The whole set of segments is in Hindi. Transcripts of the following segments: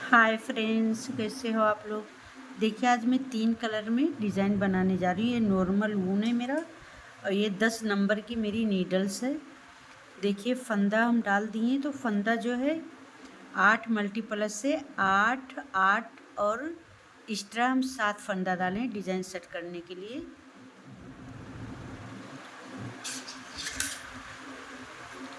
हाय फ्रेंड्स, कैसे हो आप लोग। देखिए, आज मैं 3 कलर में डिज़ाइन बनाने जा रही हूँ। ये नॉर्मल वून है मेरा और ये 10 नंबर की मेरी नीडल्स है। देखिए, फंदा हम डाल दिए तो फंदा जो है 8 मल्टीप्लस से 8 8 और एक्स्ट्रा हम 7 फंदा डालें डिज़ाइन सेट करने के लिए।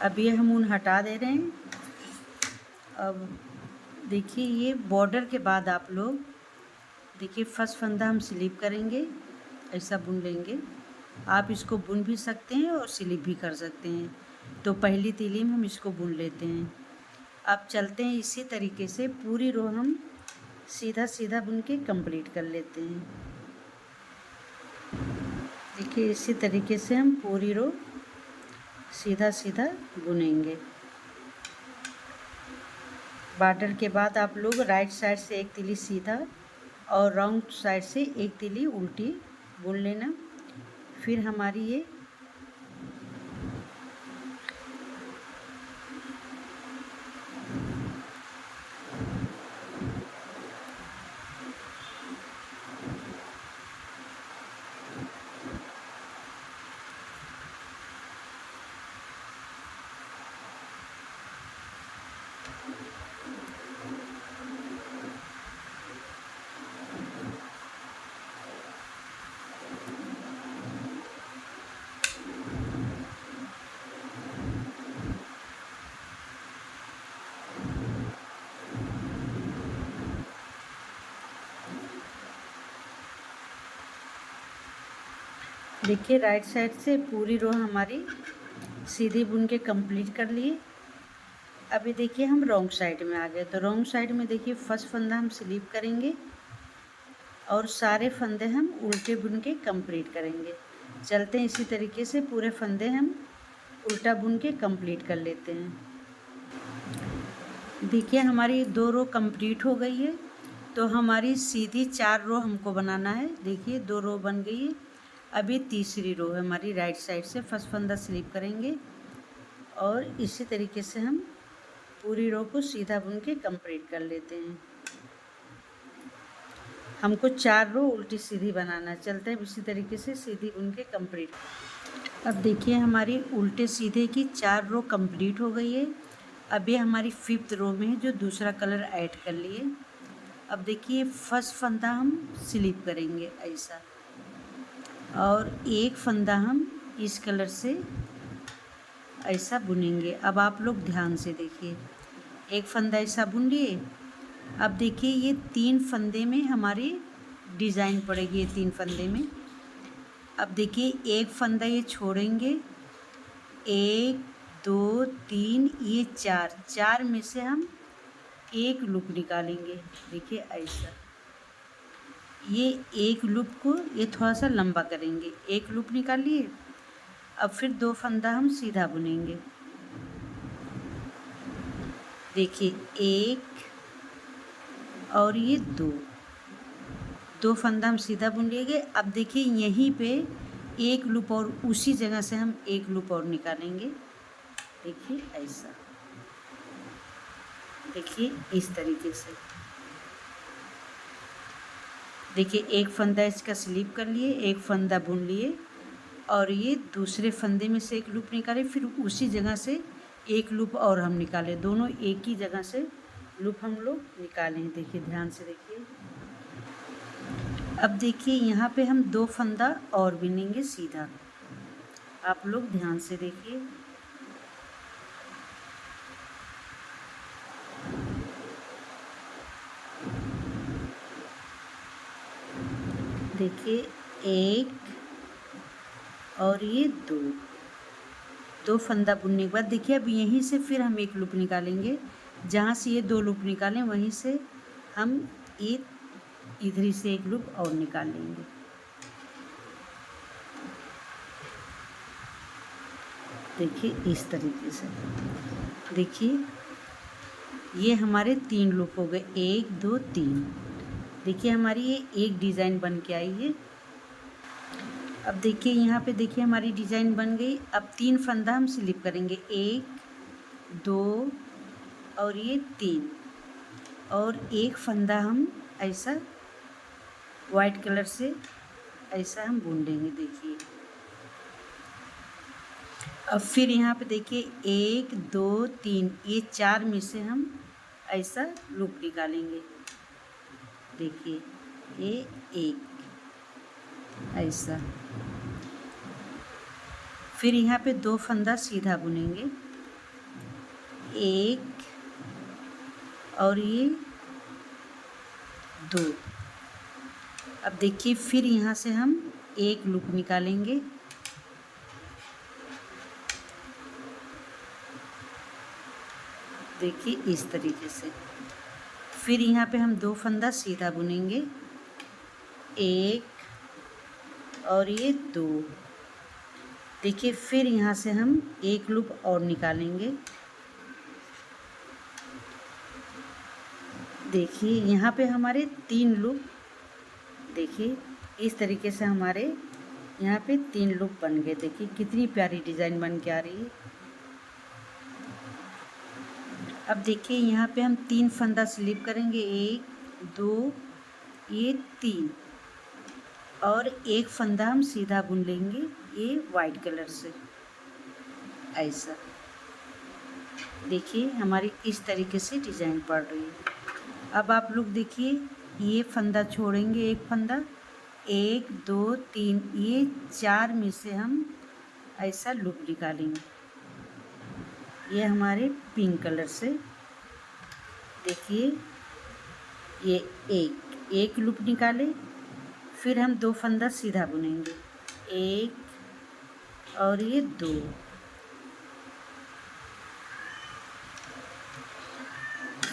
अब ये हम ऊन हटा दे रहे हैं। अब देखिए, ये बॉर्डर के बाद आप लोग देखिए फर्स्ट फंदा हम स्लिप करेंगे, ऐसा बुन लेंगे। आप इसको बुन भी सकते हैं और स्लिप भी कर सकते हैं। तो पहली तीली में हम इसको बुन लेते हैं। अब चलते हैं इसी तरीके से पूरी रो हम सीधा सीधा बुन के कंप्लीट कर लेते हैं। देखिए, इसी तरीके से हम पूरी रो सीधा सीधा बुनेंगे। बॉर्डर के बाद आप लोग राइट साइड से एक तीली सीधा और राउंड साइड से एक तीली उल्टी बुन लेना। फिर हमारी ये देखिए राइट साइड से पूरी रो हमारी सीधी बुन के कंप्लीट कर लिए। अभी देखिए हम रॉन्ग साइड में आ गए। तो रॉन्ग साइड में देखिए फर्स्ट फंदा हम स्लिप करेंगे और सारे फंदे हम उल्टे बुन के कंप्लीट करेंगे। चलते हैं इसी तरीके से पूरे फंदे हम उल्टा बुन के कंप्लीट कर लेते हैं। देखिए हमारी 2 रो कंप्लीट हो गई है। तो हमारी सीधी 4 रो हमको बनाना है। देखिए 2 रो बन गई है। अभी तीसरी रो है हमारी राइट साइड से फर्स्ट फंदा स्लिप करेंगे और इसी तरीके से हम पूरी रो को सीधा बुन के कंप्लीट कर लेते हैं। हमको 4 रो उल्टी सीधी बनाना। चलते हैं इसी तरीके से सीधी बुन के कंप्लीट। अब देखिए हमारी उल्टे सीधे की 4 रो कंप्लीट हो गई है। अब ये हमारी 5th रो में है जो दूसरा कलर ऐड कर लिए। अब देखिए फर्स्ट फंदा हम स्लिप करेंगे ऐसा और एक फंदा हम इस कलर से ऐसा बुनेंगे। अब आप लोग ध्यान से देखिए, एक फंदा ऐसा बुन लिए। अब देखिए ये 3 फंदे में हमारी डिज़ाइन पड़ेगी। ये 3 फंदे में अब देखिए एक फंदा ये छोड़ेंगे, 1 2 3 ये 4 में से हम एक लूप निकालेंगे। देखिए ऐसा, ये एक लूप को ये थोड़ा सा लंबा करेंगे। एक लूप निकाल लिए। अब फिर 2 फंदा हम सीधा बुनेंगे। देखिए 1 और ये 2 फंदा हम सीधा बुन लेंगे। अब देखिए यहीं पे एक लूप और उसी जगह से हम एक लूप और निकालेंगे। देखिए ऐसा, देखिए इस तरीके से। देखिए एक फंदा इसका स्लिप कर लिए, एक फंदा बुन लिए और ये दूसरे फंदे में से एक लूप निकाले। फिर उसी जगह से एक लूप और हम निकाले। दोनों एक ही जगह से लूप हम लोग निकालें। देखिए ध्यान से देखिए। अब देखिए यहाँ पे हम 2 फंदा और बुनेंगे सीधा। आप लोग ध्यान से देखिए। देखिए 1 और ये 2 फंदा बुनने के बाद देखिए अब यहीं से फिर हम एक लूप निकालेंगे। जहाँ से ये 2 लूप निकालें वहीं से हम एक इधर से एक लूप और निकालेंगे। देखिए इस तरीके से। देखिए ये हमारे 3 लूप हो गए, 1 2 3। देखिए हमारी ये एक डिज़ाइन बन के आई है। अब देखिए यहाँ पे देखिए हमारी डिज़ाइन बन गई। अब 3 फंदा हम स्लिप करेंगे, 1 2 और ये 3। और एक फंदा हम ऐसा वाइट कलर से ऐसा हम बुन देंगे। देखिए अब फिर यहाँ पे देखिए 1 2 3 ये 4 में से हम ऐसा लूप निकालेंगे। देखिए ये एक ऐसा, फिर यहाँ पे 2 फंदा सीधा बुनेंगे, एक और ये 2। अब देखिए फिर यहाँ से हम एक लूप निकालेंगे, देखिए इस तरीके से। फिर यहाँ पे हम 2 फंदा सीधा बुनेंगे, एक और ये 2। देखिए फिर यहाँ से हम एक लूप और निकालेंगे। देखिए यहाँ पे हमारे 3 लूप, देखिए इस तरीके से हमारे यहाँ पे 3 लूप बन गए। देखिए कितनी प्यारी डिज़ाइन बन के आ रही है। अब देखिए यहाँ पे हम 3 फंदा स्लिप करेंगे, 1 2 ये 3 और एक फंदा हम सीधा बुन लेंगे ये वाइट कलर से ऐसा। देखिए हमारी इस तरीके से डिज़ाइन पड़ रही है। अब आप लोग देखिए ये फंदा छोड़ेंगे, एक फंदा, 1 2 3 ये 4 में से हम ऐसा लूप निकालेंगे। ये हमारे पिंक कलर से, देखिए ये एक लूप निकाले, फिर हम 2 फंदा सीधा बुनेंगे, 1 और ये 2।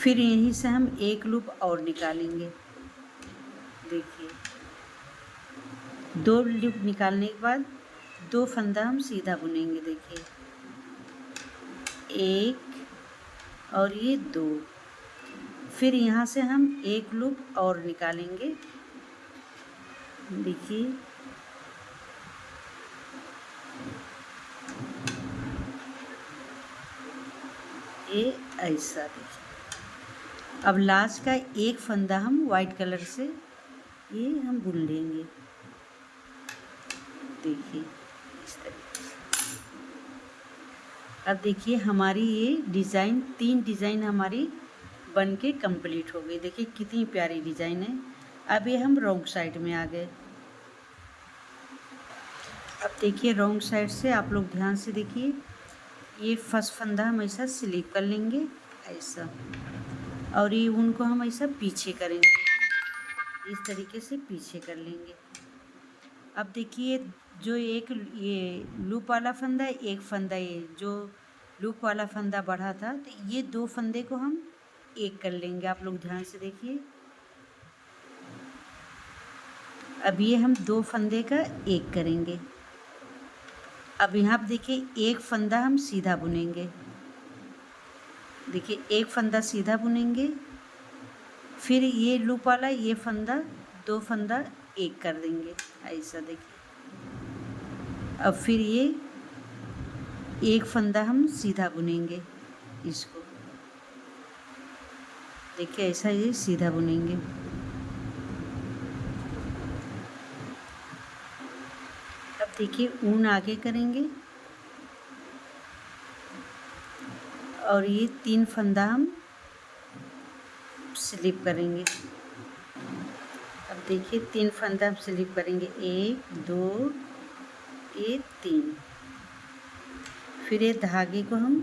फिर यहीं से हम एक लूप और निकालेंगे। देखिए 2 लूप निकालने के बाद 2 फंदा हम सीधा बुनेंगे। देखिए 1 और ये 2। फिर यहाँ से हम एक लूप और निकालेंगे। देखिए ये ऐसा। देखिए अब लास्ट का एक फंदा हम वाइट कलर से ये हम बुन लेंगे। देखिए इस तरीके से। अब देखिए हमारी ये डिज़ाइन 3 डिज़ाइन हमारी बन के कंप्लीट हो गई। देखिए कितनी प्यारी डिज़ाइन है। अब ये हम रॉन्ग साइड में आ गए। अब देखिए रॉन्ग साइड से आप लोग ध्यान से देखिए, ये फर्स्ट फंदा हम ऐसा स्लिप कर लेंगे ऐसा, और ये उनको हम ऐसा पीछे करेंगे, इस तरीके से पीछे कर लेंगे। अब देखिए जो एक ये लूप वाला फंदा है, एक फंदा ये जो लूप वाला फंदा बढ़ा था, तो ये 2 फंदे को हम एक कर लेंगे। आप लोग ध्यान से देखिए, अब ये हम 2 फंदे का एक करेंगे। अब यहाँ पर देखिए एक फंदा हम सीधा बुनेंगे। देखिए एक फंदा सीधा बुनेंगे, फिर ये लूप वाला ये फंदा 2 फंदा एक कर देंगे ऐसा। देखिए अब फिर ये एक फंदा हम सीधा बुनेंगे इसको। देखिए ऐसा ये सीधा बुनेंगे। अब देखिए ऊन आगे करेंगे और ये 3 फंदा हम स्लिप करेंगे। अब देखिए 3 फंदा हम स्लिप करेंगे, 1 2 ये 3। फिर ये धागे को हम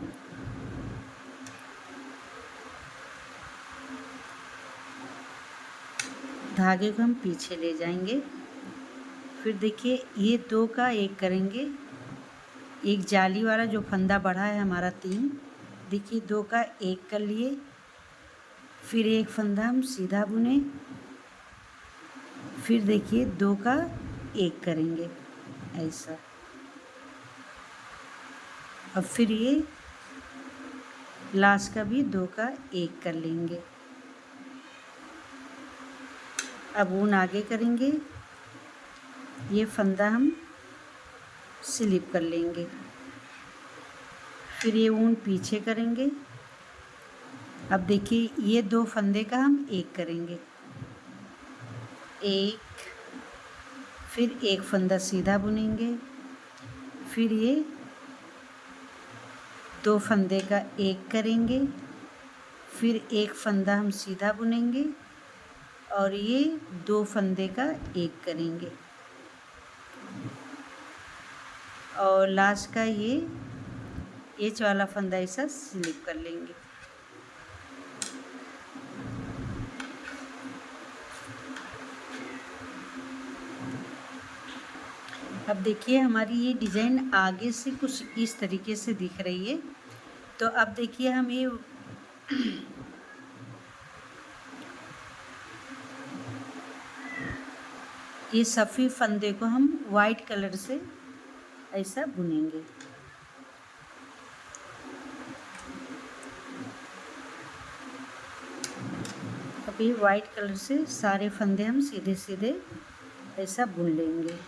पीछे ले जाएंगे। फिर देखिए ये 2 का एक करेंगे, एक जाली वाला जो फंदा बढ़ा है हमारा 3, देखिए 2 का एक कर लिए। फिर एक फंदा हम सीधा बुने, फिर देखिए 2 का एक करेंगे ऐसा। अब फिर ये लास्ट का भी 2 का एक कर लेंगे। अब ऊन आगे करेंगे, ये फंदा हम स्लिप कर लेंगे। फिर ये ऊन पीछे करेंगे, अब देखिए ये 2 फंदे का हम एक करेंगे, एक, फिर एक फंदा सीधा बुनेंगे, फिर ये 2 फंदे का एक करेंगे, फिर एक फंदा हम सीधा बुनेंगे और ये 2 फंदे का एक करेंगे और लास्ट का ये एच वाला फंदा ऐसा स्लिप कर लेंगे। अब देखिए हमारी ये डिज़ाइन आगे से कुछ इस तरीके से दिख रही है। तो अब देखिए हम ये सफ़ेद फंदे को हम वाइट कलर से ऐसा बुनेंगे। अब ये वाइट कलर से सारे फंदे हम सीधे सीधे ऐसा बुन लेंगे।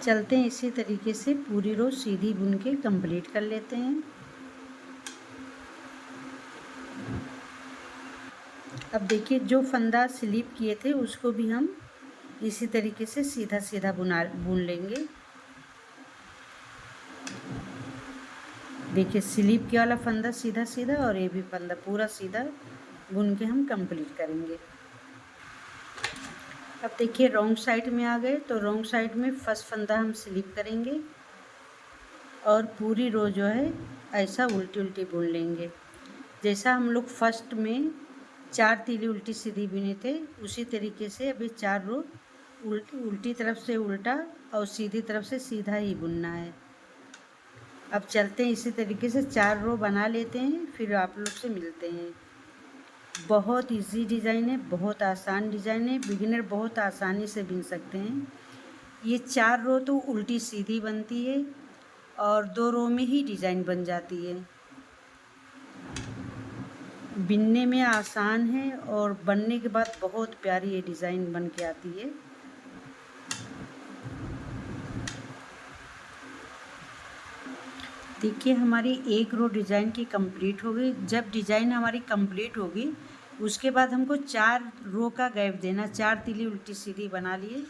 चलते हैं इसी तरीके से पूरी रो सीधी बुन के कंप्लीट कर लेते हैं। अब देखिए जो फंदा स्लिप किए थे उसको भी हम इसी तरीके से सीधा सीधा बुन लेंगे। देखिए स्लिप किया वाला फंदा सीधा सीधा और ये भी फंदा पूरा सीधा बुन के हम कंप्लीट करेंगे। अब देखिए रॉन्ग साइड में आ गए तो रॉन्ग साइड में फर्स्ट फंदा हम स्लिप करेंगे और पूरी रो जो है ऐसा उल्टी उल्टी बुन लेंगे। जैसा हम लोग फर्स्ट में 4 तीली उल्टी सीधी बुने थे उसी तरीके से अभी 4 रो उल्टी तरफ से उल्टा और सीधी तरफ से सीधा ही बुनना है। अब चलते हैं इसी तरीके से 4 रो बना लेते हैं, फिर आप लोग से मिलते हैं। बहुत इजी डिज़ाइन है, बहुत आसान डिज़ाइन है, बिगिनर बहुत आसानी से बुन सकते हैं। ये 4 रो तो उल्टी सीधी बनती है और 2 रो में ही डिज़ाइन बन जाती है। बिनने में आसान है और बनने के बाद बहुत प्यारी ये डिज़ाइन बन के आती है। देखिए हमारी एक रो डिज़ाइन की कंप्लीट हो गई। जब डिज़ाइन हमारी कंप्लीट होगी उसके बाद हमको 4 रो का गैप देना, 4 तीली उल्टी सीधी बना लिए।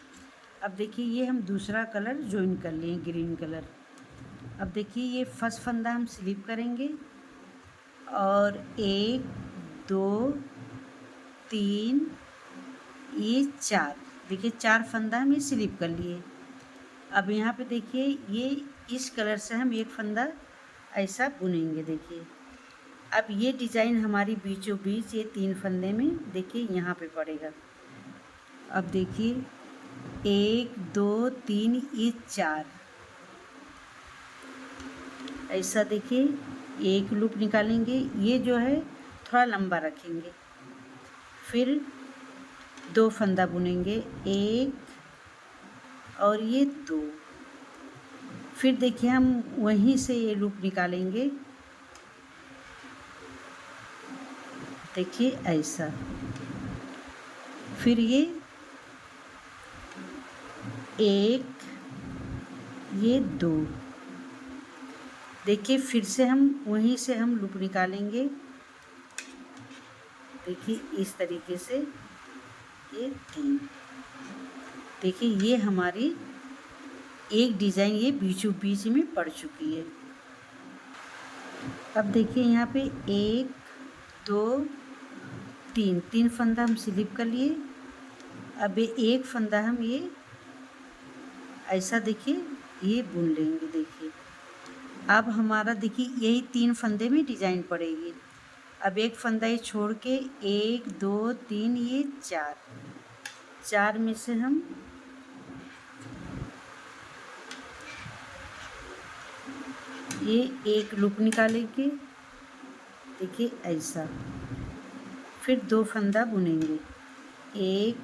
अब देखिए ये हम दूसरा कलर ज्वाइन कर लिए ग्रीन कलर। अब देखिए ये फर्स्ट फंदा हम स्लिप करेंगे और 1 2 3 ये 4, देखिए 4 फंदा हम ये स्लिप कर लिए। अब यहाँ पे देखिए ये इस कलर से हम एक फंदा ऐसा बुनेंगे। देखिए अब ये डिज़ाइन हमारी बीचों बीच ये 3 फंदे में देखिए यहाँ पे पड़ेगा। अब देखिए 1 2 3 ये 4 ऐसा देखिए एक लूप निकालेंगे, ये जो है थोड़ा लंबा रखेंगे, फिर 2 फंदा बुनेंगे, 1 और ये 2, फिर देखिए हम वहीं से ये लूप निकालेंगे। देखिए ऐसा, फिर ये 1 ये 2, देखिए फिर से हम वहीं से हम लूप निकालेंगे। देखिए इस तरीके से ये 3, देखिए ये हमारी एक डिज़ाइन ये बीचों बीच में पड़ चुकी है। अब देखिए यहाँ पे 1 2 3 फंदा हम स्लिप कर लिए। अब ये एक फंदा हम ये ऐसा देखिए ये बुन लेंगे। देखिए अब हमारा देखिए यही 3 फंदे में डिज़ाइन पड़ेगी। अब एक फंदा ये छोड़ के 1 2 3 ये 4 में से हम ये एक लूप निकालेंगे। देखिए ऐसा, फिर 2 फंदा बुनेंगे, 1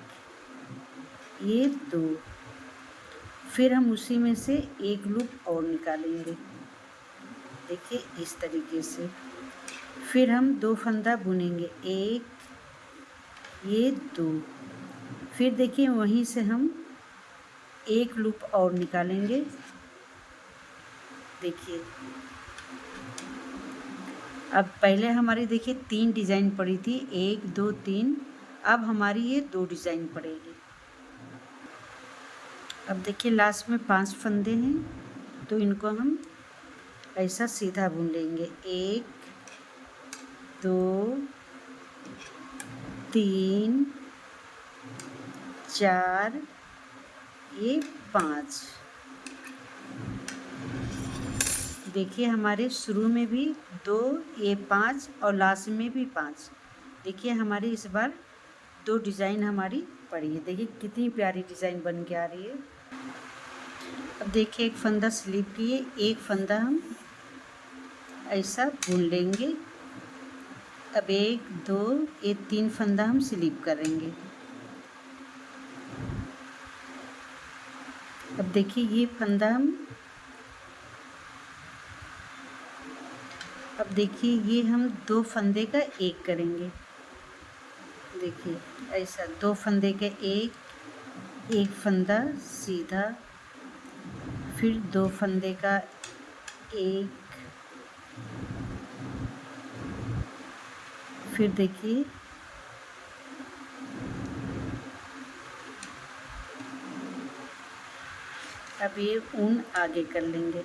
ये 2, फिर हम उसी में से एक लूप और निकालेंगे। देखिए इस तरीके से, फिर हम 2 फंदा बुनेंगे, 1 ये 2, फिर देखिए वहीं से हम एक लूप और निकालेंगे। देखिए अब पहले हमारी देखिए 3 डिज़ाइन पड़ी थी, 1 2 3, अब हमारी ये 2 डिज़ाइन पड़ेगी। अब देखिए लास्ट में 5 फंदे हैं, तो इनको हम ऐसा सीधा बुन लेंगे। 1 2 3 4 ये 5। देखिए हमारे शुरू में भी 2 ये 5 और लास्ट में भी 5। देखिए हमारी इस बार 2 डिज़ाइन हमारी पड़ी है। देखिए कितनी प्यारी डिज़ाइन बन के आ रही है। अब देखिए एक फंदा स्लिप किए, एक फंदा हम ऐसा बुन लेंगे। अब 1 2 ये 3 फंदा हम स्लिप करेंगे। अब देखिए ये फंदा हम, अब देखिए ये हम 2 फंदे का एक करेंगे। देखिए ऐसा 2 फंदे का एक फंदा सीधा, फिर 2 फंदे का एक, फिर देखिए अब ये ऊन आगे कर लेंगे।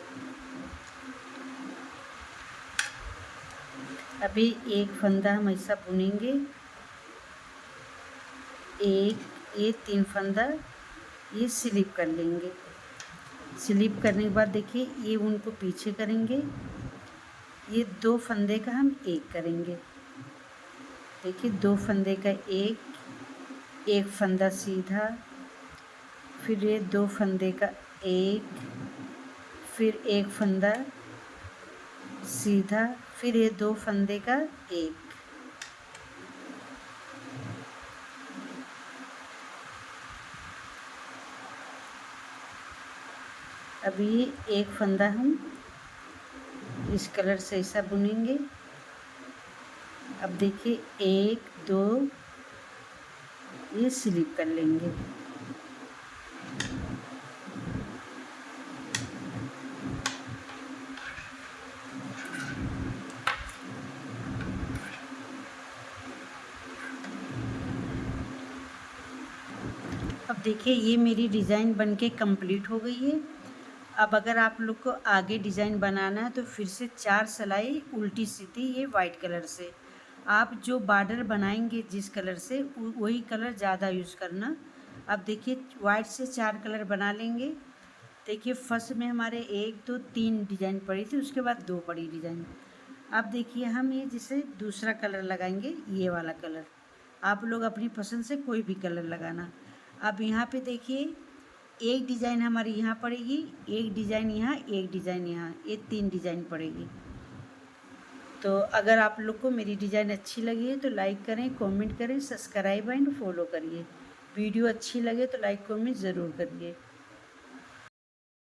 अभी एक फंदा हम ऐसा बुनेंगे, एक ये 3 फंदा ये स्लिप कर लेंगे। स्लिप करने के बाद देखिए ये ऊन को पीछे करेंगे, ये 2 फंदे का हम एक करेंगे। देखिए 2 फंदे का एक फंदा सीधा, फिर ये 2 फंदे का एक, फिर एक फंदा सीधा, फिर ये 2 फंदे का एक। अभी एक फंदा हम इस कलर से ऐसा बुनेंगे। अब देखिए 1 2 ये स्लिप कर लेंगे। अब देखिए ये मेरी डिज़ाइन बनके कंप्लीट हो गई है। अब अगर आप लोग को आगे डिज़ाइन बनाना है तो फिर से 4 सिलाई उल्टी सीधी ये वाइट कलर से, आप जो बॉर्डर बनाएंगे जिस कलर से वही कलर ज़्यादा यूज़ करना। अब देखिए वाइट से 4 कलर बना लेंगे। देखिए फर्स्ट में हमारे 1 2 3 डिज़ाइन पड़ी थी, उसके बाद 2 पड़ी डिज़ाइन। अब देखिए हम ये जैसे दूसरा कलर लगाएंगे, ये वाला कलर आप लोग अपनी पसंद से कोई भी कलर लगाना। अब यहाँ पे देखिए एक डिज़ाइन हमारी यहाँ पड़ेगी, एक डिज़ाइन यहाँ, एक डिज़ाइन यहाँ, ये 3 डिज़ाइन पड़ेगी। तो अगर आप लोग को मेरी डिज़ाइन अच्छी लगी है तो लाइक करें, कमेंट करें, सब्सक्राइब एंड फॉलो करिए। वीडियो अच्छी लगे तो लाइक कमेंट ज़रूर करिए।